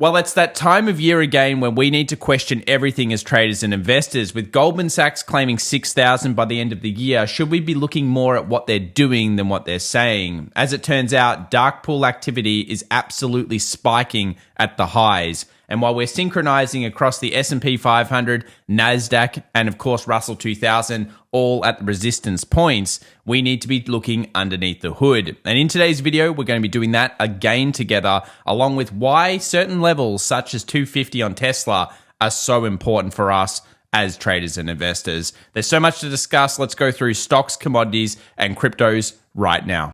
Well, it's that time of year again when we need to question everything as traders and investors. With Goldman Sachs claiming 6,000 by the end of the year, should we be looking more at what they're doing than what they're saying? As it turns out, dark pool activity is absolutely spiking at the highs. And while we're synchronizing across the S&P 500, NASDAQ, and of course Russell 2000, all at the resistance points, we need to be looking underneath the hood. And in today's video, we're going to be doing that again together, along with why certain levels such as 250 on Tesla are so important for us as traders and investors. There's so much to discuss. Let's go through stocks, commodities, and cryptos right now.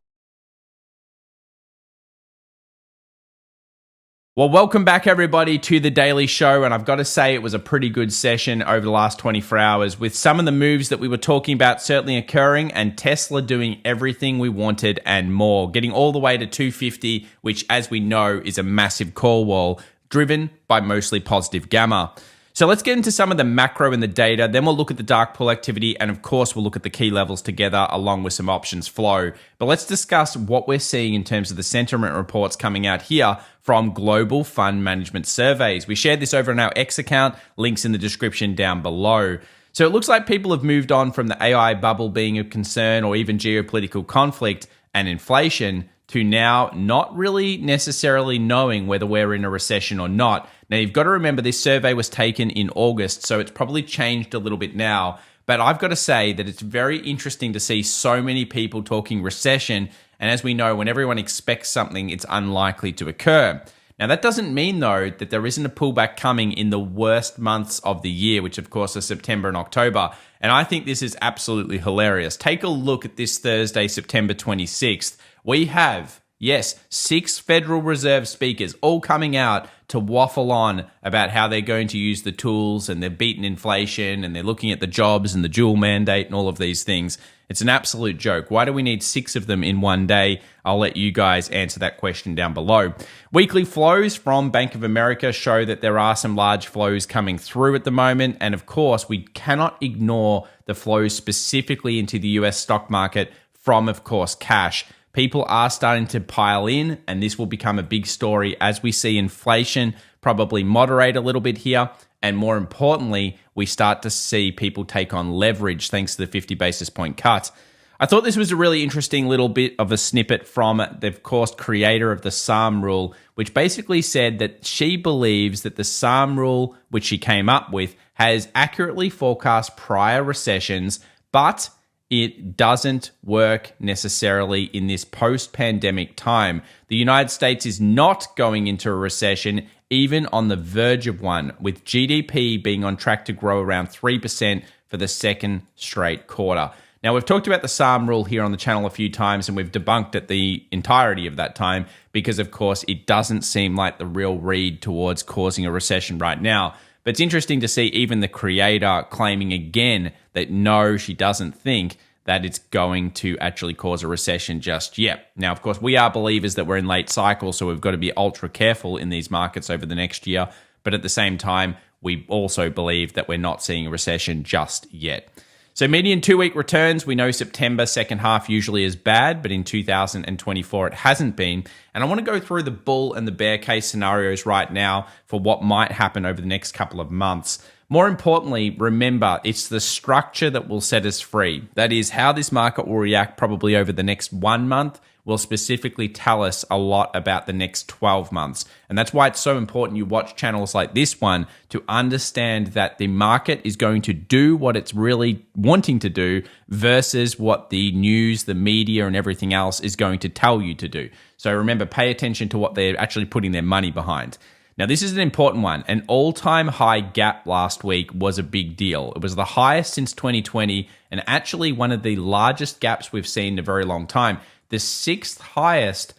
Well, welcome back everybody to the Daily Show, and I've got to say it was a pretty good session over the last 24 hours with some of the moves that we were talking about certainly occurring and Tesla doing everything we wanted and more, getting all the way to 250, which as we know is a massive call wall driven by mostly positive gamma. So let's get into some of the macro and the data, then we'll look at the dark pool activity, and of course we'll look at the key levels together along with some options flow. But let's discuss what we're seeing in terms of the sentiment reports coming out here from global fund management surveys. We shared this over on our X account, links in the description down below. So it looks like people have moved on from the AI bubble being a concern or even geopolitical conflict and inflation to now not really necessarily knowing whether we're in a recession or not. Now, you've got to remember this survey was taken in August, so it's probably changed a little bit now. But I've got to say that it's very interesting to see so many people talking recession. And as we know, when everyone expects something, it's unlikely to occur. Now, that doesn't mean, though, that there isn't a pullback coming in the worst months of the year, which, of course, are September and October. And I think this is absolutely hilarious. Take a look at this Thursday, September 26th. We have, yes, 6 Federal Reserve speakers all coming out to waffle on about how they're going to use the tools and they're beating inflation and they're looking at the jobs and the dual mandate and all of these things. It's an absolute joke. Why do we need 6 of them in one day? I'll let you guys answer that question down below. Weekly flows from Bank of America show that there are some large flows coming through at the moment. And of course, we cannot ignore the flows specifically into the US stock market from, of course, cash. People are starting to pile in, and this will become a big story as we see inflation probably moderate a little bit here. And more importantly, we start to see people take on leverage thanks to the 50 basis point cut. I thought this was a really interesting little bit of a snippet from the, of course, creator of the SARM rule, which basically said that she believes that the SARM rule, which she came up with, has accurately forecast prior recessions, but it doesn't work necessarily in this post-pandemic time. The United States is not going into a recession, even on the verge of one, with GDP being on track to grow around 3% for the second straight quarter. Now, we've talked about the SARM rule here on the channel a few times, and we've debunked it the entirety of that time because, of course, it doesn't seem like the real read towards causing a recession right now. But it's interesting to see even the creator claiming again that no, she doesn't think that it's going to actually cause a recession just yet. Now, of course, we are believers that we're in late cycle, so we've got to be ultra careful in these markets over the next year. But at the same time, we also believe that we're not seeing a recession just yet. So median 2-week returns, we know September second half usually is bad, but in 2024 it hasn't been. And I want to go through the bull and the bear case scenarios right now for what might happen over the next couple of months. More importantly, remember, it's the structure that will set us free. That is, how this market will react probably over the next 1 month will specifically tell us a lot about the next 12 months. And that's why it's so important you watch channels like this one to understand that the market is going to do what it's really wanting to do versus what the news, the media, and everything else is going to tell you to do. So remember, pay attention to what they're actually putting their money behind. Now, this is an important one. An all-time high gap last week was a big deal. It was the highest since 2020 and actually one of the largest gaps we've seen in a very long time. The 6th highest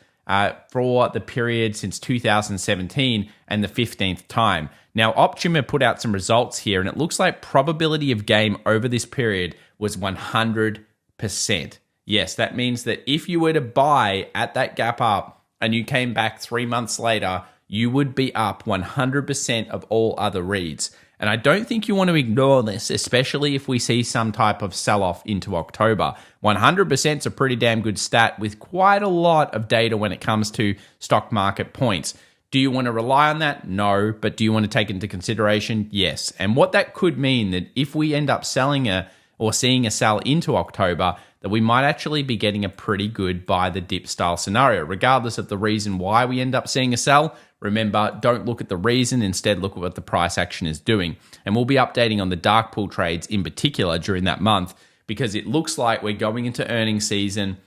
for the period since 2017 and the 15th time. Now, Optima put out some results here, and it looks like probability of game over this period was 100%. Yes, that means that if you were to buy at that gap up and you came back 3 months later, you would be up 100% of all other reads. And I don't think you want to ignore this, especially if we see some type of sell-off into October. 100% is a pretty damn good stat with quite a lot of data when it comes to stock market points. Do you want to rely on that? No. But do you want to take it into consideration? Yes. And what that could mean that if we end up selling or seeing a sell into October, that we might actually be getting a pretty good buy the dip style scenario, regardless of the reason why we end up seeing a sell. Remember, don't look at the reason, instead look at what the price action is doing. And we'll be updating on the dark pool trades in particular during that month, because it looks like we're going into earnings season,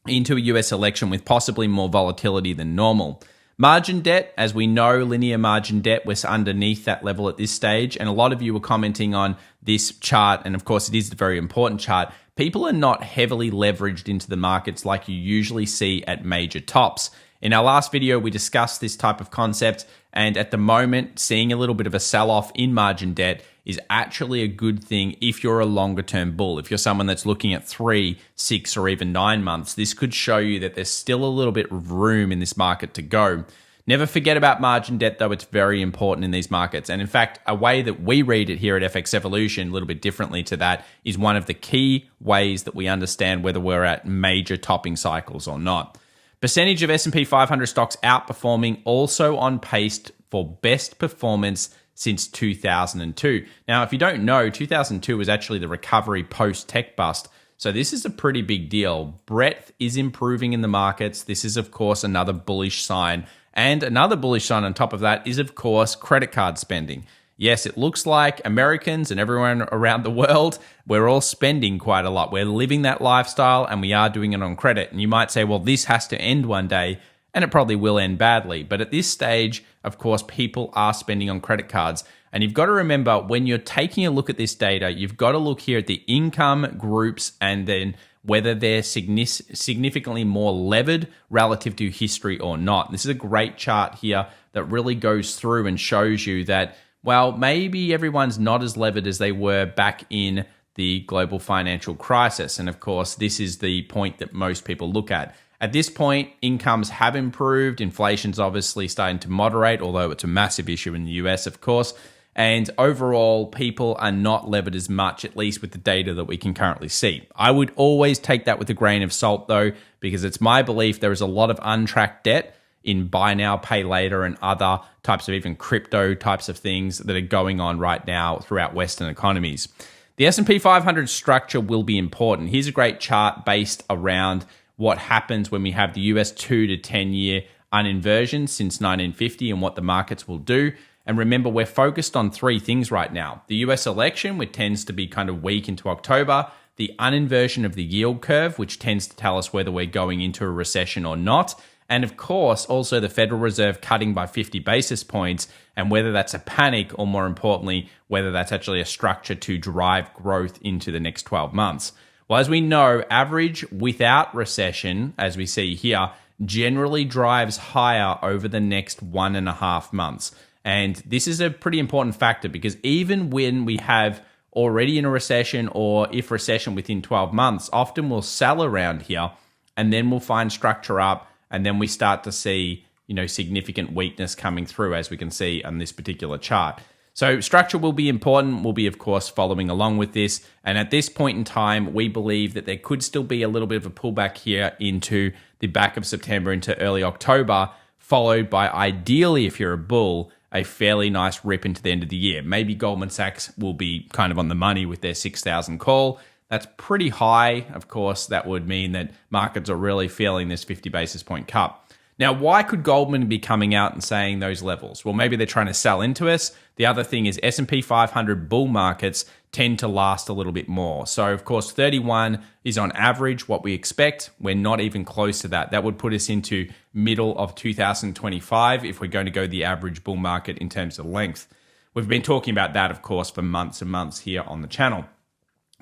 into a US election with possibly more volatility than normal. Margin debt, as we know, linear margin debt was underneath that level at this stage. And a lot of you were commenting on this chart. And of course, it is a very important chart. People are not heavily leveraged into the markets like you usually see at major tops. In our last video, we discussed this type of concept. And at the moment, seeing a little bit of a sell-off in margin debt is actually a good thing if you're a longer-term bull. If you're someone that's looking at 3, 6, or even 9 months, this could show you that there's still a little bit of room in this market to go. Never forget about margin debt, though. It's very important in these markets. And in fact, a way that we read it here at FX Evolution, a little bit differently to that, is one of the key ways that we understand whether we're at major topping cycles or not. Percentage of S&P 500 stocks outperforming, also on pace for best performance since 2002. Now, if you don't know, 2002 was actually the recovery post-tech bust. So this is a pretty big deal. Breadth is improving in the markets. This is, of course, another bullish sign. And another bullish sign on top of that is, of course, credit card spending. Yes, it looks like Americans and everyone around the world, we're all spending quite a lot. We're living that lifestyle and we are doing it on credit. And you might say, well, this has to end one day. And it probably will end badly. But at this stage, of course, people are spending on credit cards. And you've got to remember, when you're taking a look at this data, you've got to look here at the income groups and then whether they're significantly more levered relative to history or not. This is a great chart here that really goes through and shows you that, well, maybe everyone's not as levered as they were back in the global financial crisis. And of course, this is the point that most people look at. At this point, incomes have improved. Inflation's obviously starting to moderate, although it's a massive issue in the US, of course. And overall, people are not levered as much, at least with the data that we can currently see. I would always take that with a grain of salt, though, because it's my belief there is a lot of untracked debt in buy now, pay later, and other types of even crypto types of things that are going on right now throughout Western economies. The S&P 500 structure will be important. Here's a great chart based around what happens when we have the US 2 to 10 year uninversion since 1950 and what the markets will do. And remember, we're focused on 3 things right now. The US election, which tends to be kind of weak into October, the uninversion of the yield curve, which tends to tell us whether we're going into a recession or not, and of course, also the Federal Reserve cutting by 50 basis points, and whether that's a panic or, more importantly, whether that's actually a structure to drive growth into the next 12 months. Well, as we know, average without recession, as we see here, generally drives higher over the next 1.5 months. And this is a pretty important factor because even when we have already in a recession, or if recession within 12 months, often we'll sell around here and then we'll find structure up, and then we start to see, significant weakness coming through, as we can see on this particular chart. So structure will be important. We'll be, of course, following along with this. And at this point in time, we believe that there could still be a little bit of a pullback here into the back of September into early October, followed by, ideally, if you're a bull, a fairly nice rip into the end of the year. Maybe Goldman Sachs will be kind of on the money with their 6,000 call. That's pretty high. Of course, that would mean that markets are really feeling this 50 basis point cut. Now, why could Goldman be coming out and saying those levels? Well, maybe they're trying to sell into us. The other thing is S&P 500 bull markets tend to last a little bit more. So, of course, 31 is on average what we expect. We're not even close to that. That would put us into middle of 2025 if we're going to go the average bull market in terms of length. We've been talking about that, of course, for months and months here on the channel.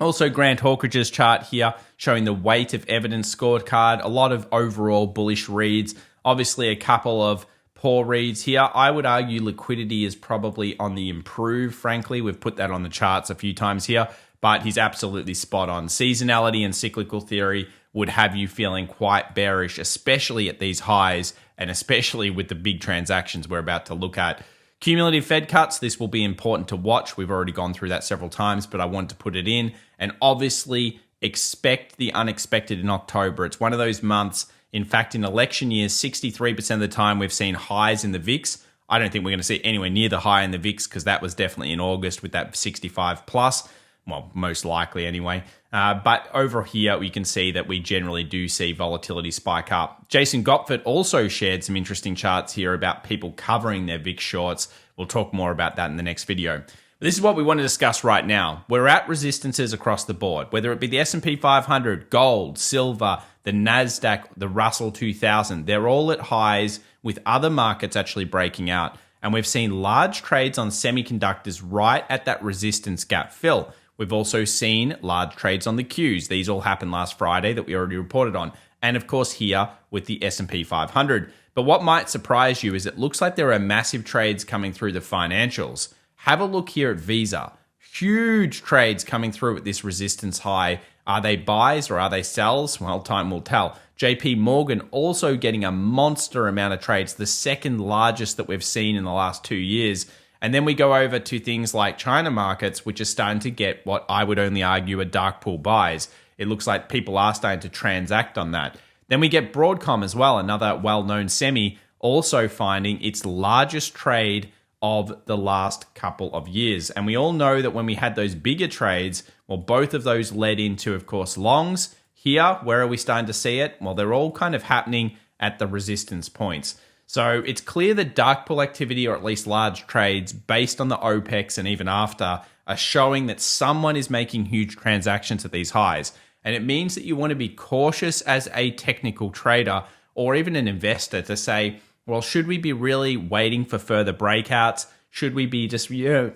Also, Grant Hawkridge's chart here showing the weight of evidence scorecard. A lot of overall bullish reads. Obviously, a couple of poor reads here. I would argue liquidity is probably on the improve, frankly. We've put that on the charts a few times here, but he's absolutely spot on. Seasonality and cyclical theory would have you feeling quite bearish, especially at these highs and especially with the big transactions we're about to look at. Cumulative Fed cuts, this will be important to watch. We've already gone through that several times, but I want to put it in. And obviously, expect the unexpected in October. It's one of those months, In fact, in election years, 63% of the time we've seen highs in the VIX. I don't think we're going to see anywhere near the high in the VIX because that was definitely in August with that 65 plus. Well, most likely anyway. But over here, we can see that we generally do see volatility spike up. Jason Gopfert also shared some interesting charts here about people covering their VIX shorts. We'll talk more about that in the next video. But this is what we want to discuss right now. We're at resistances across the board, whether it be the S&P 500, gold, silver, the NASDAQ, the Russell 2000. They're all at highs with other markets actually breaking out. And we've seen large trades on semiconductors right at that resistance gap fill. We've also seen large trades on the Qs. These all happened last Friday that we already reported on. And of course here with the S&P 500. But what might surprise you is it looks like there are massive trades coming through the financials. Have a look here at Visa. Huge trades coming through at this resistance high. Are they buys or are they sells? Well, time will tell. JP Morgan also getting a monster amount of trades, the second largest that we've seen in the last 2 years. And then we go over to things like China markets, which are starting to get what I would only argue are dark pool buys. It looks like people are starting to transact on that. Then we get Broadcom as well, another well-known semi, also finding its largest trade of the last couple of years. And we all know that when we had those bigger trades, well, both of those led into, of course, longs. Here, where are we starting to see it? Well, they're all kind of happening at the resistance points. So it's clear that dark pool activity, or at least large trades, based on the OPEX and even after, are showing that someone is making huge transactions at these highs. And it means that you want to be cautious as a technical trader or even an investor to say, well, should we be really waiting for further breakouts? Should we be just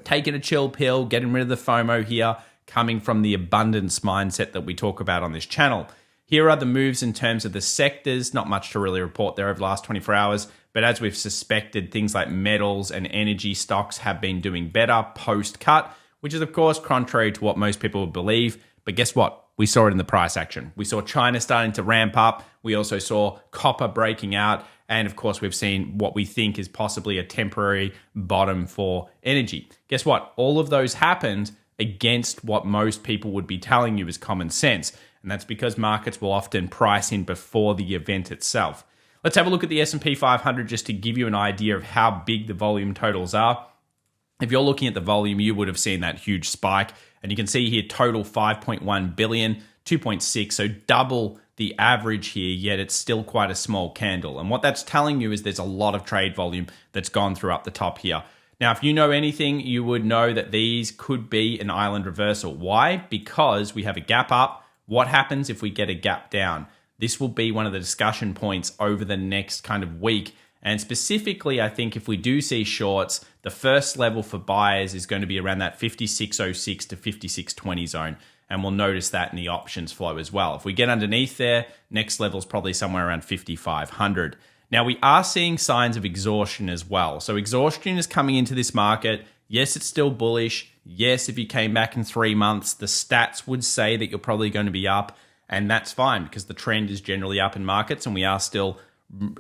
taking a chill pill, getting rid of the FOMO here, coming from the abundance mindset that we talk about on this channel? Here are the moves in terms of the sectors. Not much to really report there over the last 24 hours. But as we've suspected, things like metals and energy stocks have been doing better post-cut, which is, of course, contrary to what most people would believe. But guess what? We saw it in the price action. We saw China starting to ramp up. We also saw copper breaking out. And, of course, we've seen what we think is possibly a temporary bottom for energy. Guess what? All of those happened against what most people would be telling you is common sense. And that's because markets will often price in before the event itself. Let's have a look at the S&P 500 just to give you an idea of how big the volume totals are. If you're looking at the volume, you would have seen that huge spike. And you can see here total 5.1 billion, 2.6, so double the average here, yet it's still quite a small candle. And what that's telling you is there's a lot of trade volume that's gone through up the top here. Now, if you know anything, you would know that these could be an island reversal. Why? Because we have a gap up. What happens if we get a gap down? This will be one of the discussion points over the next kind of week. And specifically, I think if we do see shorts, the first level for buyers is going to be around that 56.06 to 56.20 zone. And we'll notice that in the options flow as well. If we get underneath there, next level is probably somewhere around 5,500. Now, we are seeing signs of exhaustion as well. So exhaustion is coming into this market. Yes, it's still bullish. Yes, if you came back in 3 months, the stats would say that you're probably going to be up. And that's fine because the trend is generally up in markets and we are still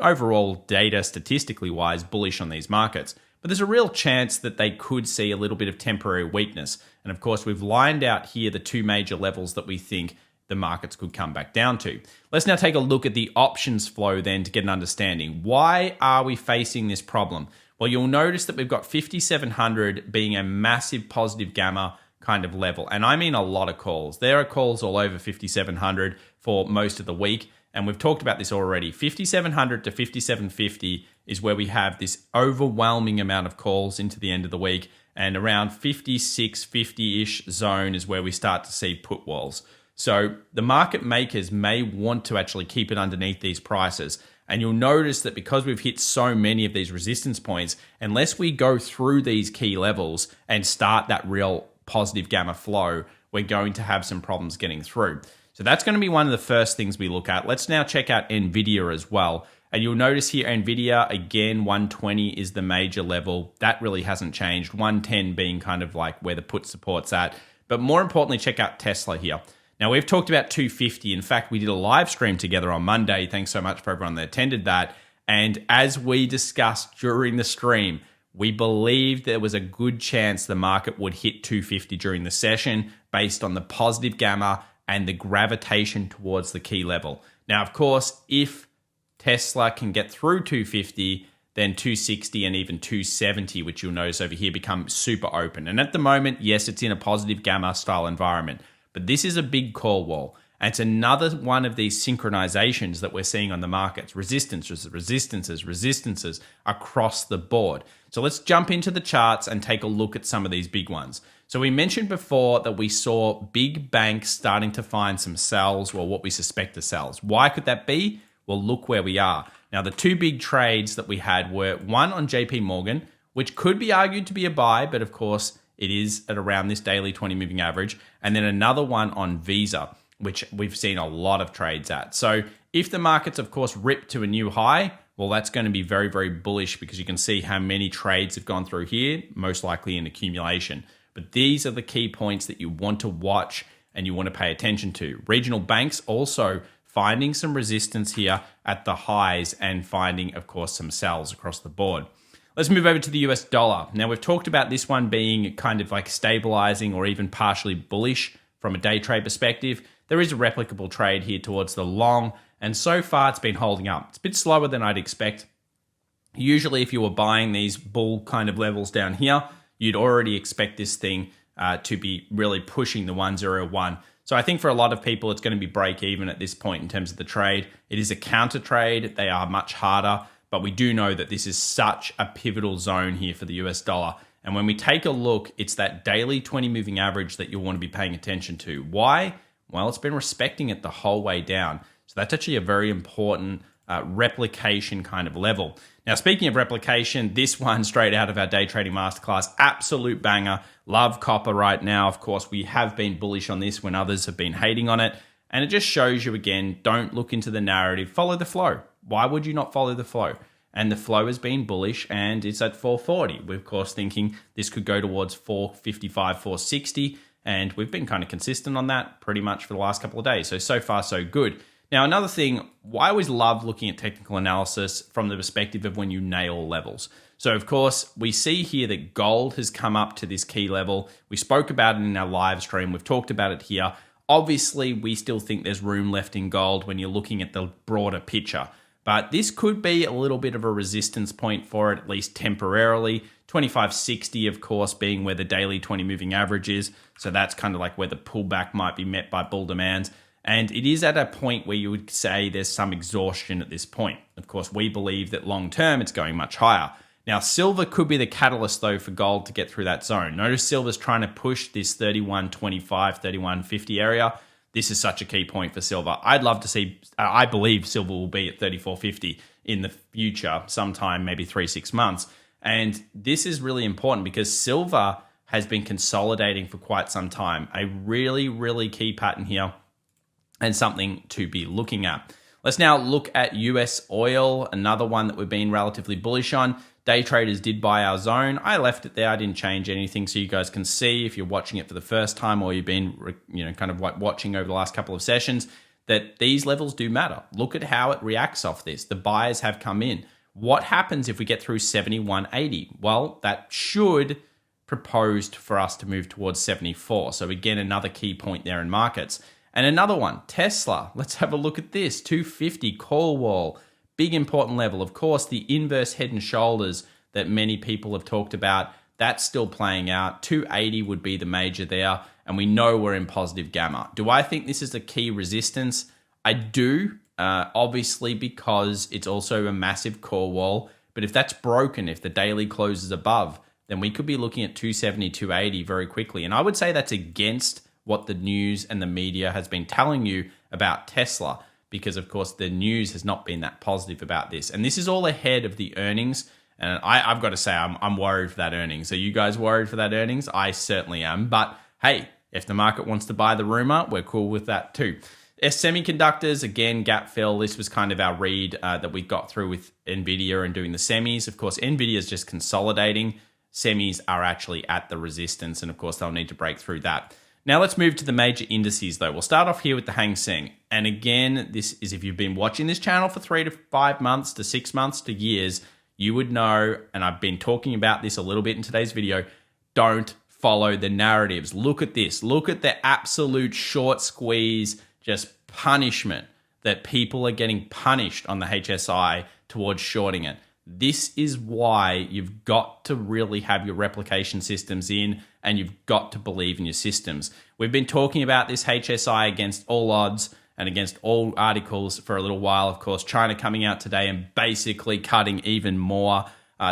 overall data statistically wise bullish on these markets. But there's a real chance that they could see a little bit of temporary weakness. And of course, we've lined out here the two major levels that we think the markets could come back down to. Let's now take a look at the options flow then to get an understanding. Why are we facing this problem? Well, you'll notice that we've got 5,700 being a massive positive gamma kind of level. And I mean a lot of calls. There are calls all over 5,700 for most of the week. And we've talked about this already. 5,700 to 5,750 is where we have this overwhelming amount of calls into the end of the week. And around 5650-ish zone is where we start to see put walls. So the market makers may want to actually keep it underneath these prices. And you'll notice that because we've hit so many of these resistance points, unless we go through these key levels and start that real positive gamma flow, we're going to have some problems getting through. So that's going to be one of the first things we look at. Let's now check out NVIDIA as well. And you'll notice here, NVIDIA, again, 120 is the major level. That really hasn't changed. 110 being kind of like where the put support's at. But more importantly, check out Tesla here. Now, we've talked about 250. In fact, we did a live stream together on Monday. Thanks so much for everyone that attended that. And as we discussed during the stream, we believed there was a good chance the market would hit 250 during the session based on the positive gamma and the gravitation towards the key level. Now, of course, if Tesla can get through 250, then 260 and even 270, which you'll notice over here become super open. And at the moment, yes, it's in a positive gamma style environment, but this is a big call wall. And it's another one of these synchronizations that we're seeing on the markets. Resistances across the board. So let's jump into the charts and take a look at some of these big ones. So we mentioned before that we saw big banks starting to find some sells, or what we suspect are sells. Why could that be? Well, look where we are. Now, the two big trades that we had were one on JP Morgan, which could be argued to be a buy, but of course it is at around this daily 20 moving average. And then another one on Visa, which we've seen a lot of trades at. So if the markets, of course, rip to a new high, well, that's going to be very, very bullish because you can see how many trades have gone through here, most likely in accumulation. But these are the key points that you want to watch and you want to pay attention to. Regional banks also finding some resistance here at the highs and finding, of course, some sells across the board. Let's move over to the US dollar. Now, we've talked about this one being kind of like stabilizing or even partially bullish from a day trade perspective. There is a replicable trade here towards the long, and so far it's been holding up. It's a bit slower than I'd expect. Usually, if you were buying these bull kind of levels down here, you'd already expect this thing to be really pushing the 101. So I think for a lot of people, it's going to be break even at this point in terms of the trade. It is a counter trade. They are much harder, but we do know that this is such a pivotal zone here for the US dollar. And when we take a look, it's that daily 20 moving average that you'll want to be paying attention to. Why? Well, it's been respecting it the whole way down. So that's actually a very important replication kind of level. Now, speaking of replication, this one straight out of our day trading masterclass, absolute banger. Love copper right now. Of course, we have been bullish on this when others have been hating on it. And it just shows you again, don't look into the narrative, follow the flow. Why would you not follow the flow? And the flow has been bullish and it's at 440. We're of course thinking this could go towards 455, 460. And we've been kind of consistent on that pretty much for the last couple of days. So far, so good. Now, another thing, I always love looking at technical analysis from the perspective of when you nail levels. So, of course, we see here that gold has come up to this key level. We spoke about it in our live stream. We've talked about it here. Obviously, we still think there's room left in gold when you're looking at the broader picture. But this could be a little bit of a resistance point for it, at least temporarily. 2560, of course, being where the daily 20 moving average is. So that's kind of like where the pullback might be met by bull demands. And it is at a point where you would say there's some exhaustion at this point. Of course, we believe that long term it's going much higher. Now, silver could be the catalyst, though, for gold to get through that zone. Notice silver's trying to push this 31.25, 31.50 area. This is such a key point for silver. I'd love to see, I believe silver will be at 34.50 in the future, sometime maybe 3-6 months. And this is really important because silver has been consolidating for quite some time. A really, really key pattern here and something to be looking at. Let's now look at US oil, another one that we've been relatively bullish on. Day traders did buy our zone. I left it there. I didn't change anything so you guys can see if you're watching it for the first time or you've been kind of like watching over the last couple of sessions that these levels do matter. Look at how it reacts off this. The buyers have come in. What happens if we get through 71.80? Well, that should proposed for us to move towards 74. So again, another key point there in markets. And another one, Tesla. Let's have a look at this. 250 call wall. Big important level. Of course, the inverse head and shoulders that many people have talked about, that's still playing out. 280 would be the major there. And we know we're in positive gamma. Do I think this is a key resistance? I do, obviously, because it's also a massive call wall. But if that's broken, if the daily closes above, then we could be looking at 270, 280 very quickly. And I would say that's against what the news and the media has been telling you about Tesla, because of course the news has not been that positive about this. And this is all ahead of the earnings. And I've got to say, I'm worried for that earnings. Are you guys worried for that earnings? I certainly am. But hey, if the market wants to buy the rumor, we're cool with that too. Semiconductors, again, gap fill. This was kind of our read that we got through with NVDA and doing the semis. Of course, NVIDIA is just consolidating. Semis are actually at the resistance. And of course, they'll need to break through that. Now let's move to the major indices though. We'll start off here with the Hang Seng. And again, this is if you've been watching this channel for 3 to 5 months to 6 months to years, you would know, and I've been talking about this a little bit in today's video, don't follow the narratives. Look at this. Look at the absolute short squeeze, just punishment that people are getting punished on the HSI towards shorting it. This is why you've got to really have your replication systems in, and you've got to believe in your systems. We've been talking about this HSI against all odds and against all articles for a little while. Of course, China coming out today and basically cutting even more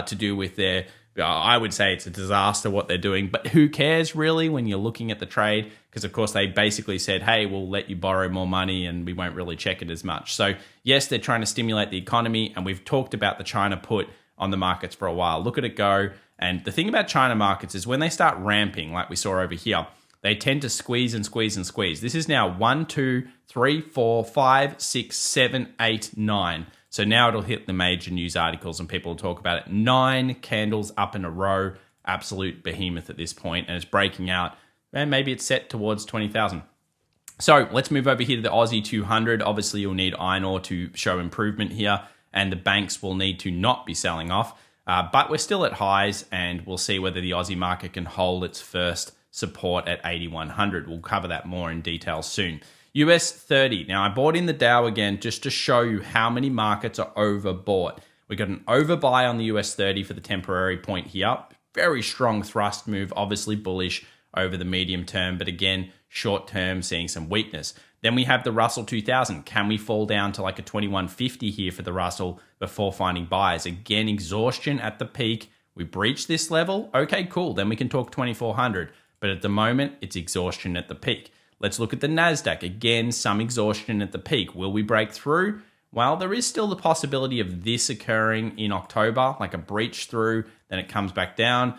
to do with their, I would say it's a disaster what they're doing, but who cares really when you're looking at the trade? Because of course they basically said, hey, we'll let you borrow more money and we won't really check it as much. So yes, they're trying to stimulate the economy, and we've talked about the China put on the markets for a while. Look at it go. And the thing about China markets is when they start ramping, like we saw over here, they tend to squeeze and squeeze and squeeze. This is now 1, 2, 3, 4, 5, 6, 7, 8, 9. So now it'll hit the major news articles and people will talk about it. 9 candles up in a row, absolute behemoth at this point, and it's breaking out. And maybe it's set towards 20,000. So let's move over here to the Aussie 200. Obviously, you'll need iron ore to show improvement here, and the banks will need to not be selling off. But we're still at highs, and we'll see whether the Aussie market can hold its first support at 8,100. We'll cover that more in detail soon. US 30. Now, I bought in the Dow again just to show you how many markets are overbought. We got an overbuy on the US 30 for the temporary point here. Very strong thrust move, obviously bullish over the medium term, but again, short term seeing some weakness. Then we have the Russell 2000. Can we fall down to like a 2150 here for the Russell before finding buys? Again, exhaustion at the peak. We breach this level. Okay, cool. Then we can talk 2400. But at the moment, it's exhaustion at the peak. Let's look at the NASDAQ. Again, some exhaustion at the peak. Will we break through? Well, there is still the possibility of this occurring in October, like a breach through, then it comes back down.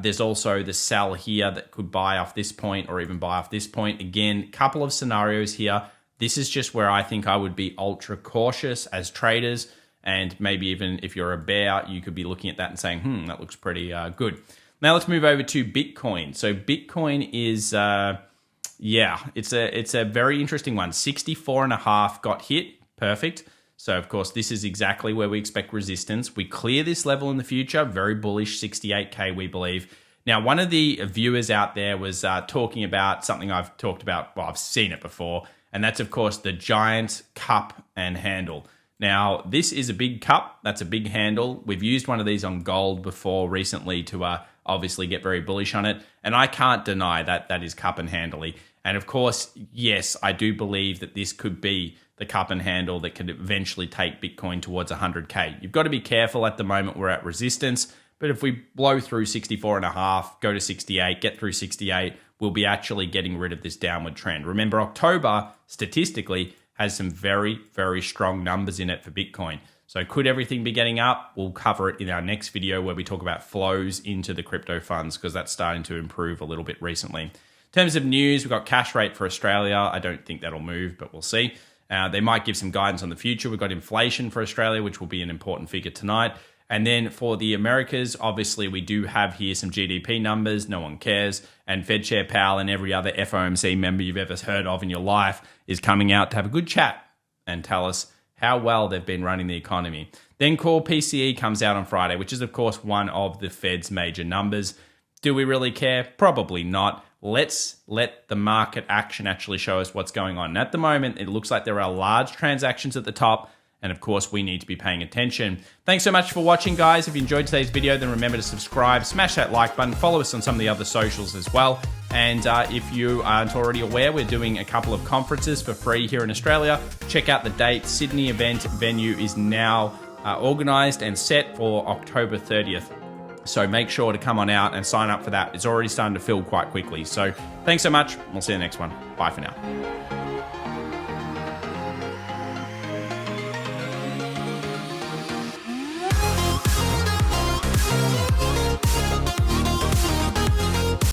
There's also the sell here that could buy off this point or even buy off this point. Again, couple of scenarios here. This is just where I think I would be ultra cautious as traders. And maybe even if you're a bear, you could be looking at that and saying, that looks pretty good. Now let's move over to Bitcoin. So Bitcoin is, it's a very interesting one. 64.5 got hit. Perfect. So, of course, this is exactly where we expect resistance. We clear this level in the future. Very bullish, 68K, we believe. Now, one of the viewers out there was talking about something I've talked about. Well, I've seen it before. And that's, of course, the giant cup and handle. Now, this is a big cup. That's a big handle. We've used one of these on gold before recently to obviously get very bullish on it. And I can't deny that that is cup and handly. And of course, yes, I do believe that this could be the cup and handle that could eventually take Bitcoin towards 100K. You've got to be careful at the moment. We're at resistance. But if we blow through 64.5, go to 68, get through 68, we'll be actually getting rid of this downward trend. Remember, October, statistically, has some very, very strong numbers in it for Bitcoin. So could everything be getting up? We'll cover it in our next video where we talk about flows into the crypto funds because that's starting to improve a little bit recently. In terms of news, we've got cash rate for Australia. I don't think that'll move, but we'll see. They might give some guidance on the future. We've got inflation for Australia, which will be an important figure tonight. And then for the Americas, obviously we do have here some GDP numbers. No one cares. And Fed Chair Powell and every other FOMC member you've ever heard of in your life is coming out to have a good chat and tell us how well they've been running the economy. Then core PCE comes out on Friday, which is, of course, one of the Fed's major numbers. Do we really care? Probably not. Let's let the market action actually show us what's going on. And at the moment, it looks like there are large transactions at the top. And of course, we need to be paying attention. Thanks so much for watching, guys. If you enjoyed today's video, then remember to subscribe, smash that like button, follow us on some of the other socials as well. And if you aren't already aware, we're doing a couple of conferences for free here in Australia. Check out the date. Sydney event venue is now organised and set for October 30th. So make sure to come on out and sign up for that. It's already starting to fill quite quickly. So thanks so much. We'll see you in the next one. Bye for now.